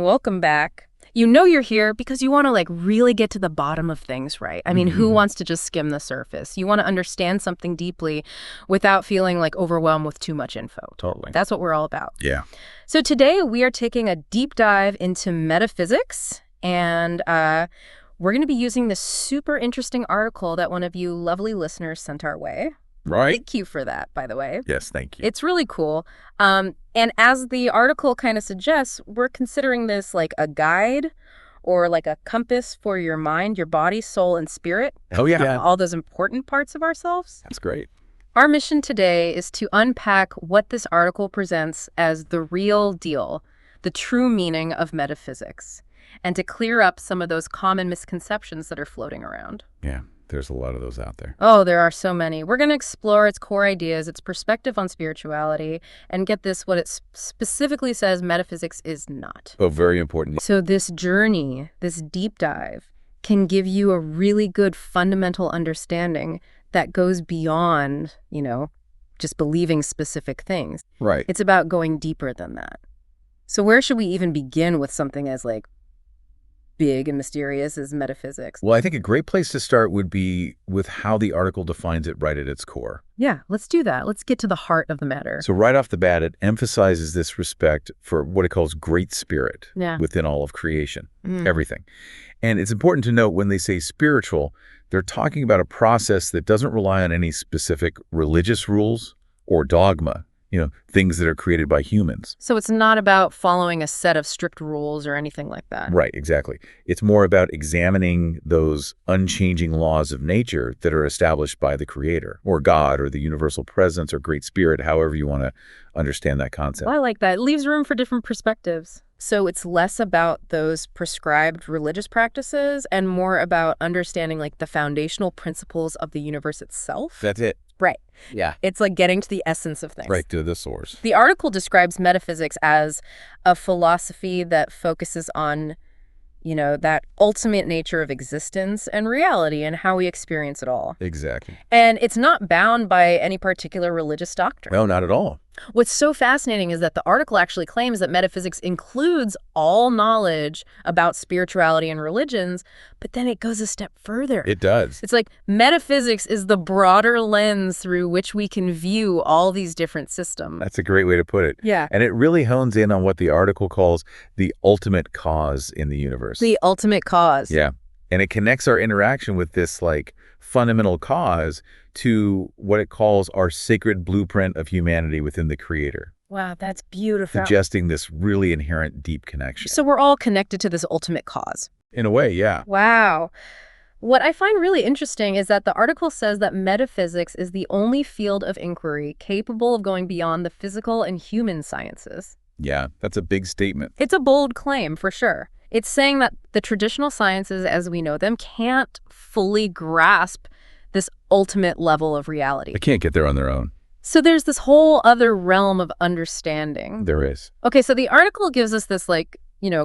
and welcome back. You know you're here because you want to really get to the bottom of things, right? I mean, who wants to just skim the surface? You want to understand something deeply without feeling overwhelmed with too much info. Totally. That's what we're all about. Yeah. So today we are taking a deep dive into metaphysics, and we're going to be using this super interesting article that one of you lovely listeners sent our way. Right. Thank you for that, by the way. Yes, thank you. It's really cool. And as the article kind of suggests, we're considering this like a guide or like a compass for your mind, your body, soul, and spirit. Oh, yeah. All those important parts of ourselves. That's great. Our mission today is to unpack what this article presents as the real deal, the true meaning of metaphysics, and to clear up some of those common misconceptions that are floating around. Yeah, there's a lot of those out there. Oh, there are so many. We're going to explore its core ideas, its perspective on spirituality, and get this, what it specifically says metaphysics is not. Oh, very important. So this journey, this deep dive, can give you a really good fundamental understanding that goes beyond, just believing specific things. Right. It's about going deeper than that. So where should we even begin with something as big and mysterious as metaphysics? Well, I think a great place to start would be with how the article defines it right at its core. Yeah, let's do that. Let's get to the heart of the matter. So right off the bat, it emphasizes this respect for what it calls great spirit within all of creation, everything. And it's important to note when they say spiritual, they're talking about a process that doesn't rely on any specific religious rules or dogma, things that are created by humans. So it's not about following a set of strict rules or anything like that. Right, exactly. It's more about examining those unchanging laws of nature that are established by the Creator or God or the universal presence or great spirit, however you want to understand that concept. Well, I like that. It leaves room for different perspectives. So it's less about those prescribed religious practices and more about understanding the foundational principles of the universe itself. That's it. Right. Yeah. It's getting to the essence of things. Right to the source. The article describes metaphysics as a philosophy that focuses on, that ultimate nature of existence and reality and how we experience it all. Exactly. And it's not bound by any particular religious doctrine. No, not at all. What's so fascinating is that the article actually claims that metaphysics includes all knowledge about spirituality and religions, but then it goes a step further. It does. It's metaphysics is the broader lens through which we can view all these different systems. That's a great way to put it. Yeah. And it really hones in on what the article calls the ultimate cause in the universe. The ultimate cause. Yeah. And it connects our interaction with this fundamental cause to what it calls our sacred blueprint of humanity within the Creator. Wow, that's beautiful. Suggesting this really inherent deep connection. So we're all connected to this ultimate cause. In a way, yeah. Wow. What I find really interesting is that the article says that metaphysics is the only field of inquiry capable of going beyond the physical and human sciences. Yeah, that's a big statement. It's a bold claim, for sure. It's saying that the traditional sciences as we know them can't fully grasp this ultimate level of reality. They can't get there on their own. So there's this whole other realm of understanding. There is. Okay, so the article gives us this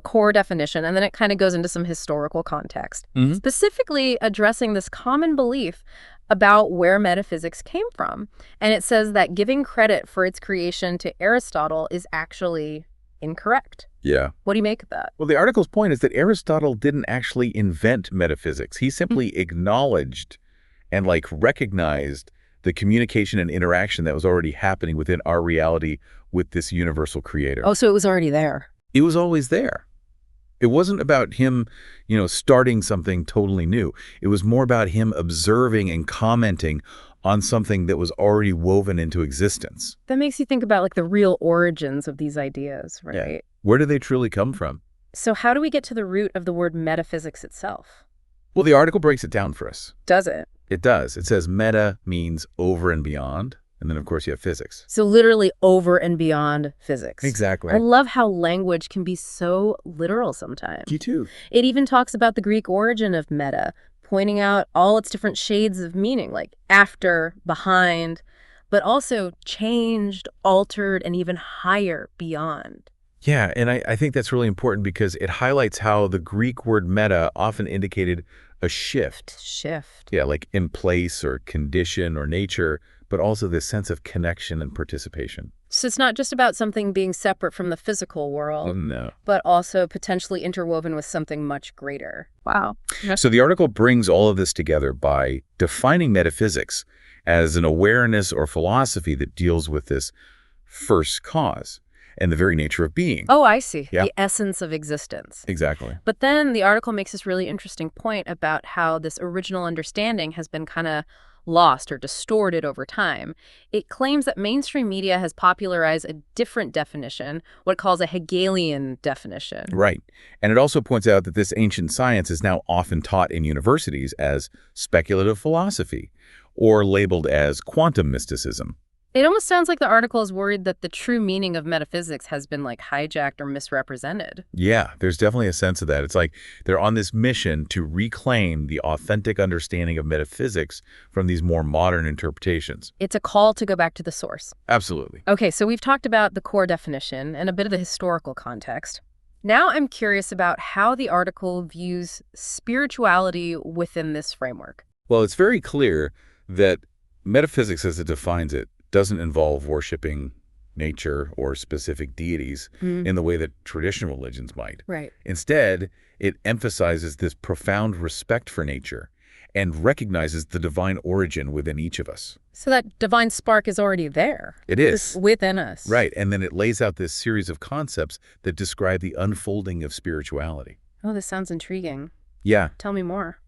core definition, and then it kind of goes into some historical context, specifically addressing this common belief about where metaphysics came from. And it says that giving credit for its creation to Aristotle is actually incorrect. Yeah. What do you make of that? Well, the article's point is that Aristotle didn't actually invent metaphysics. He simply acknowledged and recognized the communication and interaction that was already happening within our reality with this universal Creator. Oh, so it was already there. It was always there. It wasn't about him, starting something totally new. It was more about him observing and commenting on something that was already woven into existence. That makes you think about the real origins of these ideas, right? Yeah. Where do they truly come from? So how do we get to the root of the word metaphysics itself? Well, the article breaks it down for us. Does it? It does. It says meta means over and beyond. And then, of course, you have physics. So literally over and beyond physics. Exactly. I love how language can be so literal sometimes. Me too. It even talks about the Greek origin of meta, pointing out all its different shades of meaning, like after, behind, but also changed, altered, and even higher, beyond. Yeah, and I think that's really important because it highlights how the Greek word meta often indicated a shift. Yeah, like in place or condition or nature, but also this sense of connection and participation. So it's not just about something being separate from the physical world, No. but also potentially interwoven with something much greater. Wow. So the article brings all of this together by defining metaphysics as an awareness or philosophy that deals with this first cause and the very nature of being. Oh, I see. Yeah. The essence of existence. Exactly. But then the article makes this really interesting point about how this original understanding has been kind of lost or distorted over time. It claims that mainstream media has popularized a different definition, what it calls a Hegelian definition. Right. And it also points out that this ancient science is now often taught in universities as speculative philosophy or labeled as quantum mysticism. It almost sounds like the article is worried that the true meaning of metaphysics has been hijacked or misrepresented. Yeah, there's definitely a sense of that. It's like they're on this mission to reclaim the authentic understanding of metaphysics from these more modern interpretations. It's a call to go back to the source. Absolutely. Okay, so we've talked about the core definition and a bit of the historical context. Now I'm curious about how the article views spirituality within this framework. Well, it's very clear that metaphysics, as it defines it, doesn't involve worshiping nature or specific deities in the way that traditional religions might. Right. Instead, it emphasizes this profound respect for nature and recognizes the divine origin within each of us. So that divine spark is already there. It is. Within us. Right. And then it lays out this series of concepts that describe the unfolding of spirituality. Oh, this sounds intriguing. Yeah. Tell me more.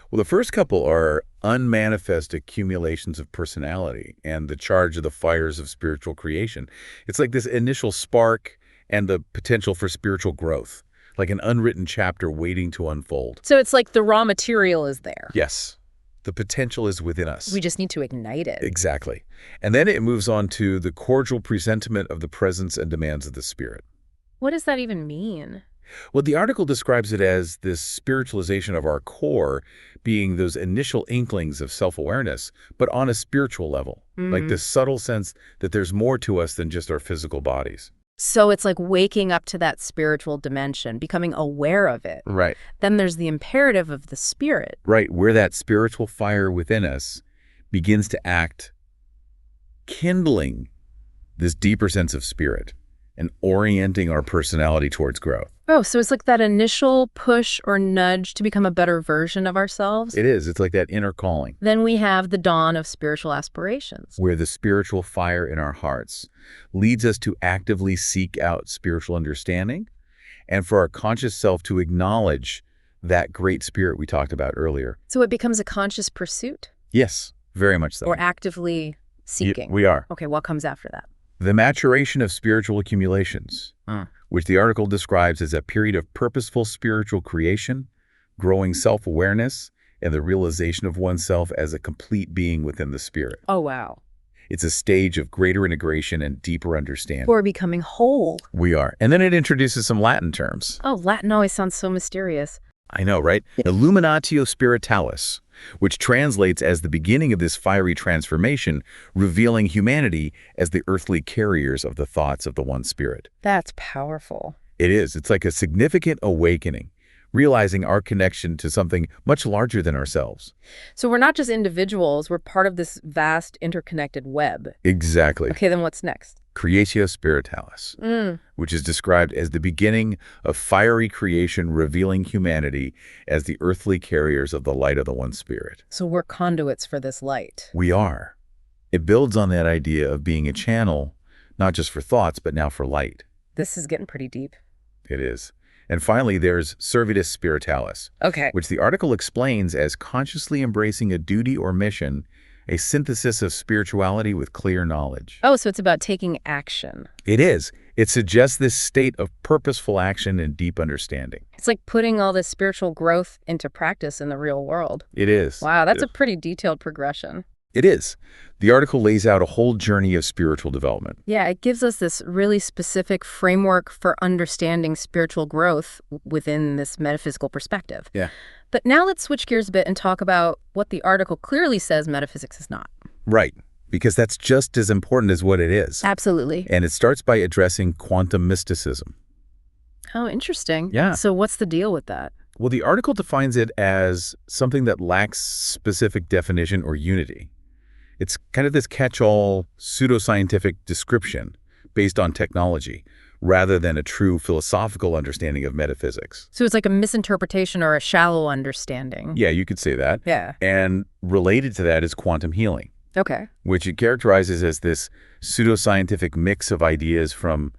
Well, the first couple are unmanifest accumulations of personality and the charge of the fires of spiritual creation. It's like this initial spark and the potential for spiritual growth, like an unwritten chapter waiting to unfold. So it's like the raw material is there. Yes. The potential is within us. We just need to ignite it. Exactly. And then it moves on to the cordial presentiment of the presence and demands of the spirit. What does that even mean? Well, the article describes it as this spiritualization of our core being those initial inklings of self-awareness, but on a spiritual level, like this subtle sense that there's more to us than just our physical bodies. So it's like waking up to that spiritual dimension, becoming aware of it. Right. Then there's the imperative of the spirit. Right, where that spiritual fire within us begins to act, kindling this deeper sense of spirit and orienting our personality towards growth. Oh, so it's like that initial push or nudge to become a better version of ourselves? It is. It's like that inner calling. Then we have the dawn of spiritual aspirations. Where the spiritual fire in our hearts leads us to actively seek out spiritual understanding and for our conscious self to acknowledge that great spirit we talked about earlier. So it becomes a conscious pursuit? Yes, very much so. Or actively seeking? We are. Okay, what comes after that? The maturation of spiritual accumulations, which the article describes as a period of purposeful spiritual creation, growing self-awareness, and the realization of oneself as a complete being within the spirit. Oh, wow. It's a stage of greater integration and deeper understanding. We're becoming whole. We are. And then it introduces some Latin terms. Oh, Latin always sounds so mysterious. I know, right? Illuminatio spiritualis, which translates as the beginning of this fiery transformation, revealing humanity as the earthly carriers of the thoughts of the one spirit. That's powerful. It is. It's like a significant awakening, realizing our connection to something much larger than ourselves. So we're not just individuals, we're part of this vast interconnected web. Exactly. Okay, then what's next? Creatio spiritualis, which is described as the beginning of fiery creation revealing humanity as the earthly carriers of the light of the one spirit. So we're conduits for this light. We are. It builds on that idea of being a channel, not just for thoughts, but now for light. This is getting pretty deep. It is. And finally, there's Servitus Spiritualis, which the article explains as consciously embracing a duty or mission, a synthesis of spirituality with clear knowledge. Oh, so it's about taking action. It is. It suggests this state of purposeful action and deep understanding. It's like putting all this spiritual growth into practice in the real world. It is. Wow, that's a pretty detailed progression. It is. The article lays out a whole journey of spiritual development. Yeah, it gives us this really specific framework for understanding spiritual growth within this metaphysical perspective. Yeah. But now let's switch gears a bit and talk about what the article clearly says metaphysics is not. Right, because that's just as important as what it is. Absolutely. And it starts by addressing quantum mysticism. Oh, interesting. Yeah. So what's the deal with that? Well, the article defines it as something that lacks specific definition or unity. It's kind of this catch-all pseudoscientific description based on technology, rather than a true philosophical understanding of metaphysics. So it's like a misinterpretation or a shallow understanding. Yeah, you could say that. Yeah. And related to that is quantum healing. Okay. Which it characterizes as this pseudoscientific mix of ideas from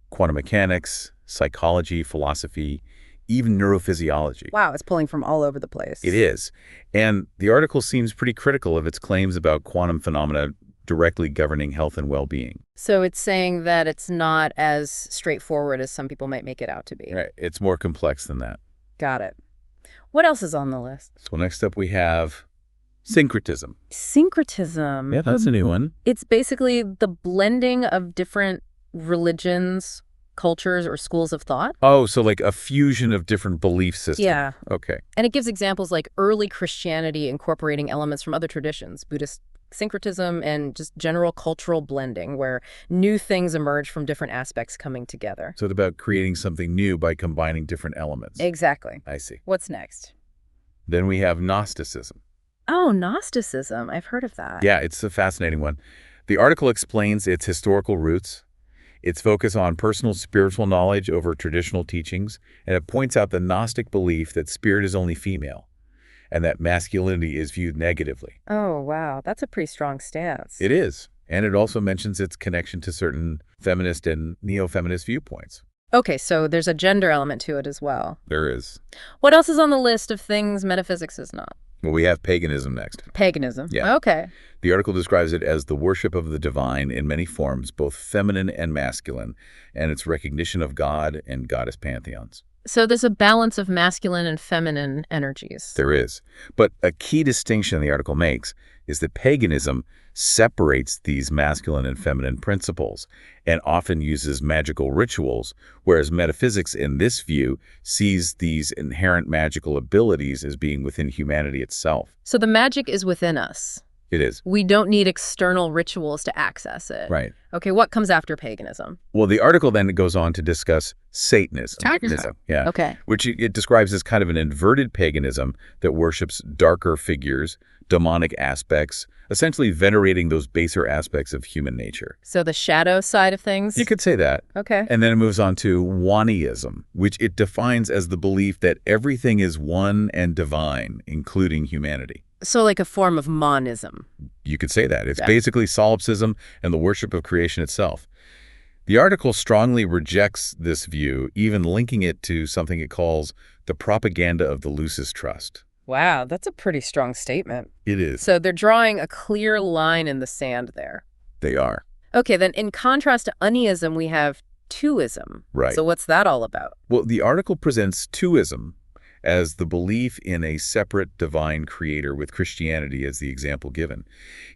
quantum mechanics, psychology, philosophy, even neurophysiology. Wow, it's pulling from all over the place. It is. And the article seems pretty critical of its claims about quantum phenomena directly governing health and well-being. So it's saying that it's not as straightforward as some people might make it out to be. Right. It's more complex than that. Got it. What else is on the list? So next up we have syncretism. Syncretism. Yeah, that's a new one. It's basically the blending of different religions, cultures, or schools of thought. Oh, so like a fusion of different belief systems. Yeah. Okay. And it gives examples like early Christianity incorporating elements from other traditions, Buddhist syncretism, and just general cultural blending, where new things emerge from different aspects coming together. So it's about creating something new by combining different elements. Exactly. I see. What's next? Then we have Gnosticism. Oh, Gnosticism. I've heard of that. Yeah, it's a fascinating one. The article explains its historical roots, its focus on personal spiritual knowledge over traditional teachings, and it points out the Gnostic belief that spirit is only female and that masculinity is viewed negatively. Oh, wow. That's a pretty strong stance. It is. And it also mentions its connection to certain feminist and neo-feminist viewpoints. Okay, so there's a gender element to it as well. There is. What else is on the list of things metaphysics is not? Well, we have paganism next. Paganism. Yeah. Okay. The article describes it as the worship of the divine in many forms, both feminine and masculine, and its recognition of God and goddess pantheons. So there's a balance of masculine and feminine energies. There is. But a key distinction the article makes is that paganism separates these masculine and feminine principles and often uses magical rituals, whereas metaphysics in this view sees these inherent magical abilities as being within humanity itself. So the magic is within us. It is. We don't need external rituals to access it. Right. Okay, what comes after paganism? Well, the article then goes on to discuss Satanism. Yeah. Okay. Which it describes as kind of an inverted paganism that worships darker figures, demonic aspects, essentially venerating those baser aspects of human nature. So the shadow side of things? You could say that. Okay. And then it moves on to Waniism, which it defines as the belief that everything is one and divine, including humanity. So like a form of monism. You could say that. It's basically solipsism and the worship of creation itself. The article strongly rejects this view, even linking it to something it calls the propaganda of the Lucis Trust. Wow, that's a pretty strong statement. It is. So they're drawing a clear line in the sand there. They are. Okay, then in contrast to unism, we have twoism. Right. So what's that all about? Well, the article presents twoism as the belief in a separate divine creator, with Christianity as the example given.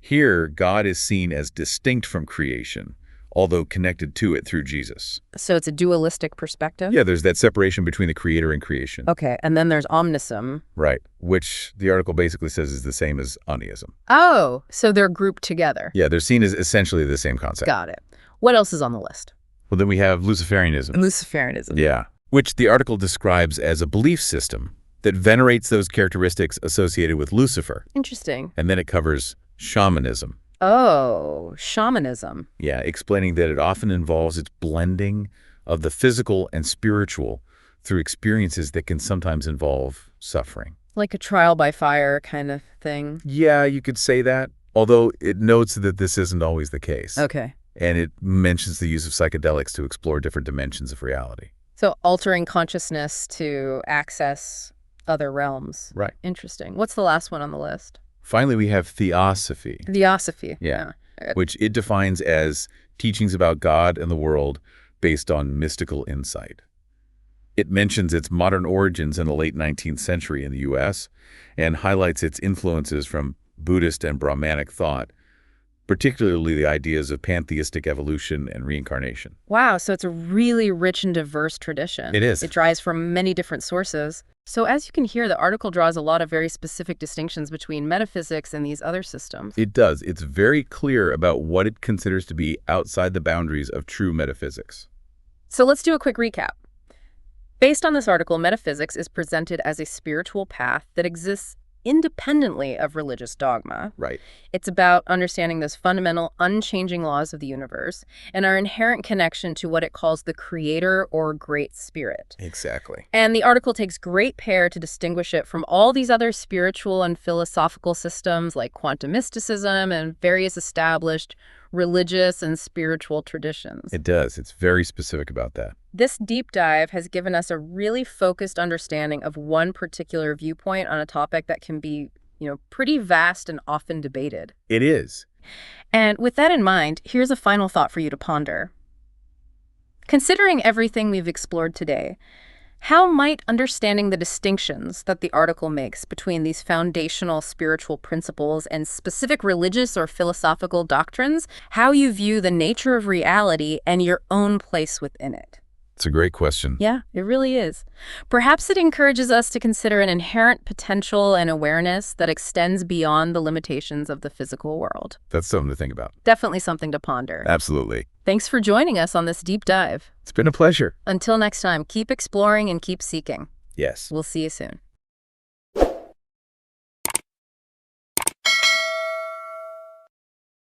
Here, God is seen as distinct from creation, although connected to it through Jesus. So it's a dualistic perspective? Yeah, there's that separation between the creator and creation. Okay, and then there's omnism. Right, which the article basically says is the same as unism. Oh, so they're grouped together. Yeah, they're seen as essentially the same concept. Got it. What else is on the list? Well, then we have Luciferianism. Luciferianism. Yeah, which the article describes as a belief system that venerates those characteristics associated with Lucifer. Interesting. And then it covers shamanism. Oh, shamanism. Yeah, explaining that it often involves its blending of the physical and spiritual through experiences that can sometimes involve suffering. Like a trial by fire kind of thing? Yeah, you could say that, although it notes that this isn't always the case. Okay. And it mentions the use of psychedelics to explore different dimensions of reality. So altering consciousness to access other realms. Right. Interesting. What's the last one on the list? Finally, we have Theosophy. Theosophy. Yeah. Which it defines as teachings about God and the world based on mystical insight. It mentions its modern origins in the late 19th century in the U.S. and highlights its influences from Buddhist and Brahmanic thought, particularly the ideas of pantheistic evolution and reincarnation. Wow, so it's a really rich and diverse tradition. It is. It draws from many different sources. So as you can hear, the article draws a lot of very specific distinctions between metaphysics and these other systems. It does. It's very clear about what it considers to be outside the boundaries of true metaphysics. So let's do a quick recap. Based on this article, metaphysics is presented as a spiritual path that exists independently of religious dogma. Right. It's about understanding those fundamental, unchanging laws of the universe and our inherent connection to what it calls the creator or great spirit. Exactly. And the article takes great care to distinguish it from all these other spiritual and philosophical systems like quantum mysticism and various established religious and spiritual traditions. It does. It's very specific about that. This deep dive has given us a really focused understanding of one particular viewpoint on a topic that can be, pretty vast and often debated. It is. And with that in mind, here's a final thought for you to ponder. Considering everything we've explored today, how might understanding the distinctions that the article makes between these foundational spiritual principles and specific religious or philosophical doctrines, how you view the nature of reality and your own place within it? It's a great question. Yeah, it really is. Perhaps it encourages us to consider an inherent potential and awareness that extends beyond the limitations of the physical world. That's something to think about. Definitely something to ponder. Absolutely. Thanks for joining us on this deep dive. It's been a pleasure. Until next time, keep exploring and keep seeking. Yes. We'll see you soon.